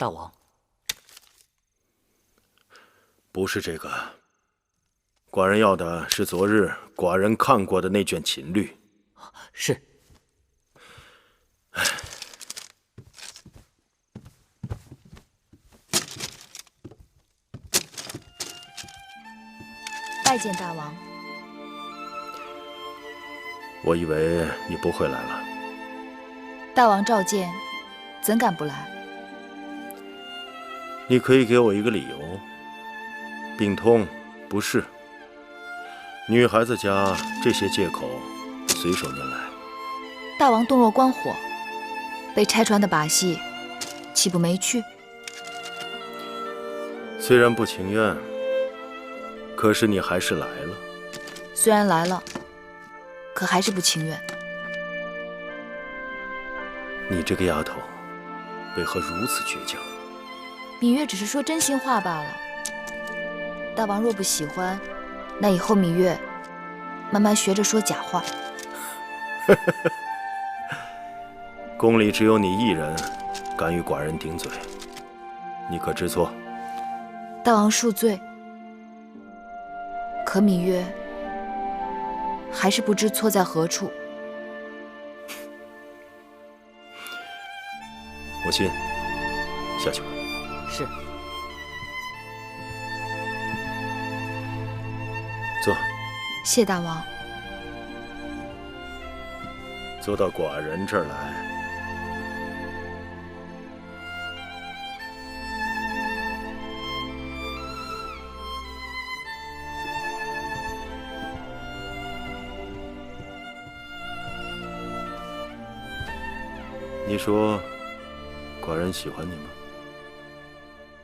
大王，不是这个。寡人要的是昨日寡人看过的那卷秦律。是。拜见大王。我以为你不会来了。大王召见，怎敢不来？你可以给我一个理由。病痛、不适，女孩子家这些借口随手拈来。大王洞若观火，被拆穿的把戏，岂不没趣？虽然不情愿，可是你还是来了。虽然来了，可还是不情愿。你这个丫头，为何如此倔强？芈月只是说真心话罢了。大王若不喜欢，那以后芈月慢慢学着说假话。宫里只有你一人敢与寡人顶嘴，你可知错？大王恕罪。可芈月还是不知错在何处。母亲，下去吧。是。坐。谢大王。坐到寡人这儿来。你说，寡人喜欢你吗？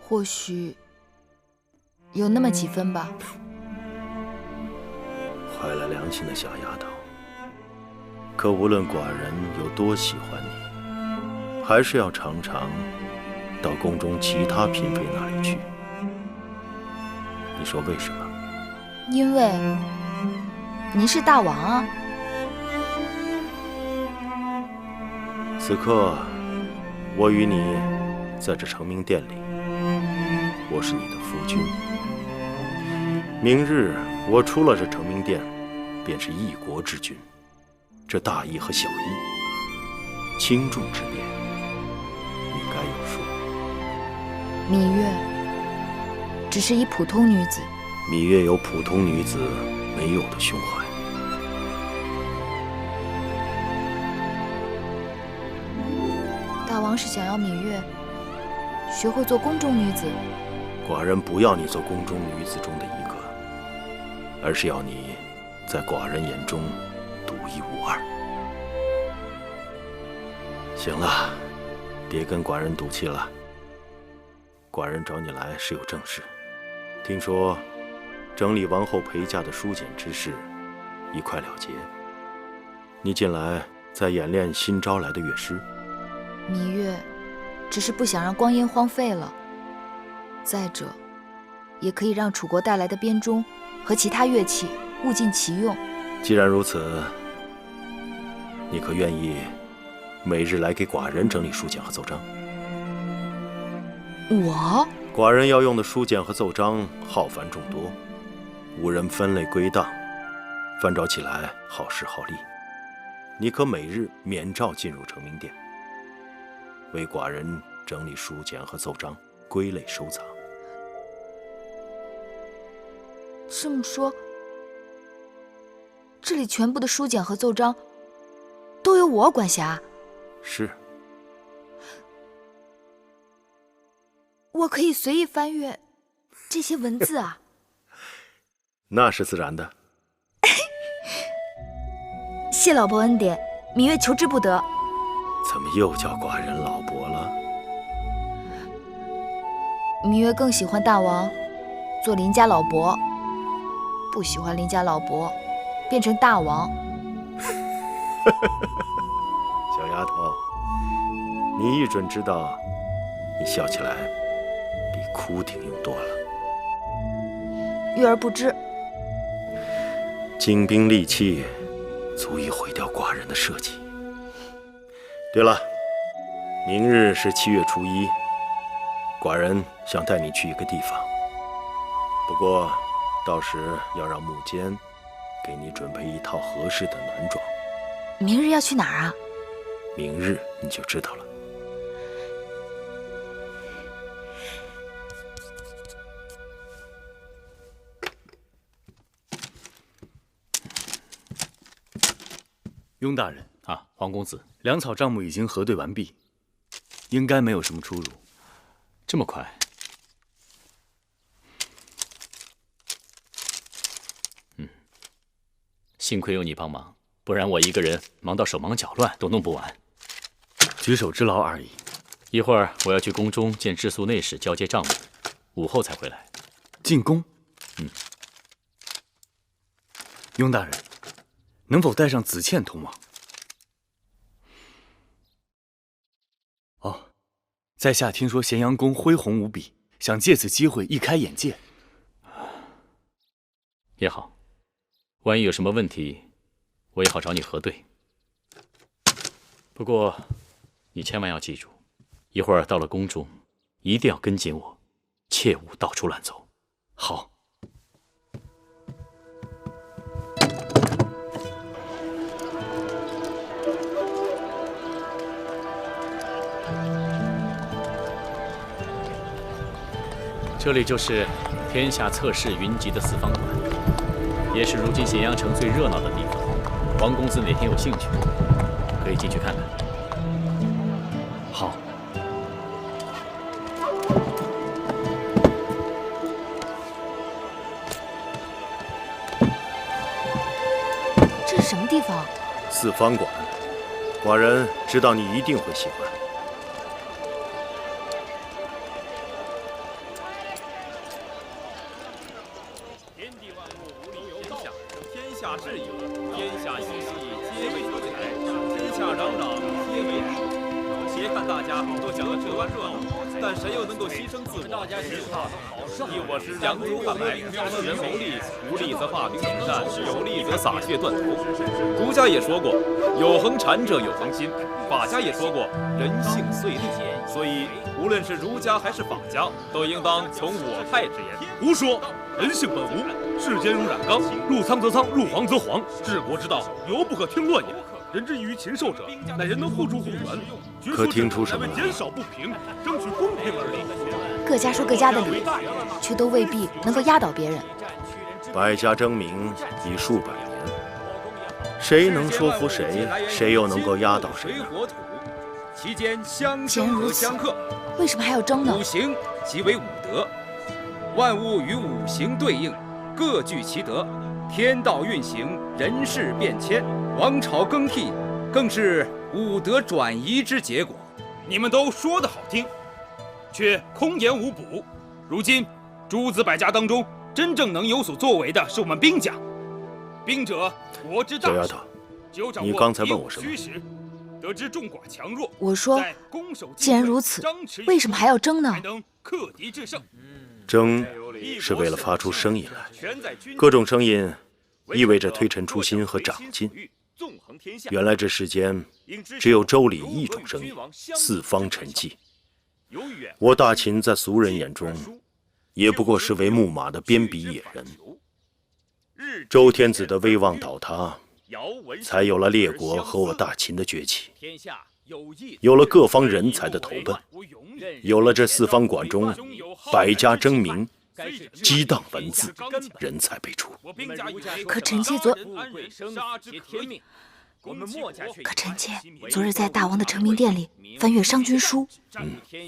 或许有那么几分吧。坏了良心的小丫头。可无论寡人有多喜欢你，还是要常常到宫中其他嫔妃那里去。你说为什么？因为您是大王啊。此刻，我与你在这承明殿里，我是你的夫君。明日我出了这承明殿，便是一国之君。这大义和小义、轻重之别，你该有数。芈月只是一普通女子。芈月有普通女子没有的胸怀。大王是想要芈月学会做宫中女子？寡人不要你做宫中女子中的一个，而是要你在寡人眼中独一无二。行了，别跟寡人赌气了。寡人找你来是有正事，听说整理王后陪嫁的书简之事已快了结，你近来在演练新招来的乐师。芈月只是不想让光阴荒废了，再者，也可以让楚国带来的编钟和其他乐器物尽其用。既然如此，你可愿意每日来给寡人整理书简和奏章？我？寡人要用的书简和奏章浩繁众多，无人分类归档，翻找起来耗时耗力。你可每日免召进入承明殿，为寡人整理书简和奏章，归类收藏。这么说，这里全部的书简和奏章都由我管辖？是。我可以随意翻阅这些文字啊？那是自然的。谢老伯恩典，芈月求之不得。怎么又叫寡人老伯了？芈月更喜欢大王做邻家老伯，不喜欢邻家老伯变成大王。小丫头，你一准知道，你笑起来比哭挺用多了。月儿不知，精兵利器足以毁掉寡人的社稷。对了，明日是7月初1，寡人想带你去一个地方，不过到时要让木间给你准备一套合适的暖装。明日要去哪儿啊？明日你就知道了。雍大人啊，黄公子，粮草账目已经核对完毕，应该没有什么出入。这么快？幸亏有你帮忙，不然我一个人忙到手忙脚乱都弄不完。举手之劳而已。一会儿我要去宫中见治粟内史交接账目，午后才回来。进宫？雍大人，能否带上子倩同往？哦，在下听说咸阳宫恢宏无比，想借此机会一开眼界。也好，万一有什么问题，我也好找你核对。不过，你千万要记住，一会儿到了宫中，一定要跟紧我，切勿到处乱走。好。这里就是天下侧室云集的四方馆，也是如今咸阳城最热闹的地方。王公子哪天有兴趣，可以进去看看。好。这是什么地方？四方馆，寡人知道你一定会喜欢。但谁又能够牺牲自我？你我是扬州看来，世人谋利，无利则发兵征战，有利则洒血断头。儒家也说过，有恒禅者有恒心；法家也说过，人性遂利。所以，无论是儒家还是法家，都应当从我派之言。胡说！人性本无，世间如染缸，入仓则仓，入黄则黄。治国之道，犹不可听乱也。人之于禽兽者，乃人能互助互援。可听出什么来？减少不平，争取公平而立。各家说各家的理，却都未必能够压倒别人。百家争鸣已数百年，谁能说服谁，谁又能够压倒谁呢？其间相生和相克，为什么还要争呢？五行即为五德，万物与五行对应，各具其德。天道运行，人事变迁，王朝更替，更是五德转移之结果。你们都说得好听，却空言无补。如今诸子百家当中，真正能有所作为的是我们兵家。兵者，国之大事。你刚才问我什么？得知众寡强弱。我说，既然如此，为什么还要争呢？克敌制胜。争是为了发出声音来，各种声音意味着推陈出新和长进。原来这世间只有周礼一种声音，四方陈迹。我大秦在俗人眼中，也不过是为木马的边鄙野人。周天子的威望倒塌，才有了列国和我大秦的崛起，有了各方人才的投奔，有了这四方馆中百家争鸣，激荡文字，人才辈出。可臣妾昨日在大王的成名殿里翻阅商君书，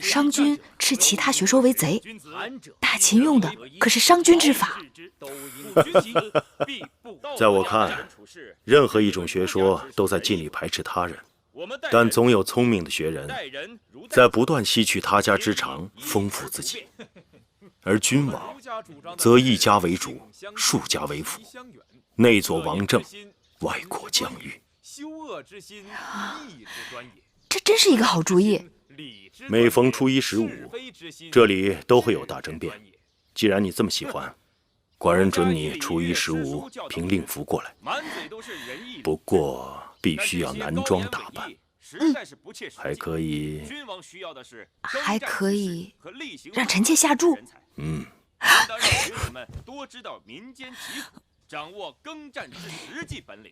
商君斥其他学说为贼，大秦用的可是商君之法。在我看，任何一种学说都在尽力排斥他人，但总有聪明的学人在不断吸取他家之长，丰富自己。而君王则一家为主，数家为辅，内佐王政，外扩疆域。这真是一个好主意。每逢初一15，这里都会有大争辩。既然你这么喜欢，寡人准你初一15凭令符过来。不过必须要男装打扮，实在是不切实际。还可以，君王需要的是还可以和例行让臣妾下注。当让学子们多知道民间疾苦，掌握耕战之实际本领。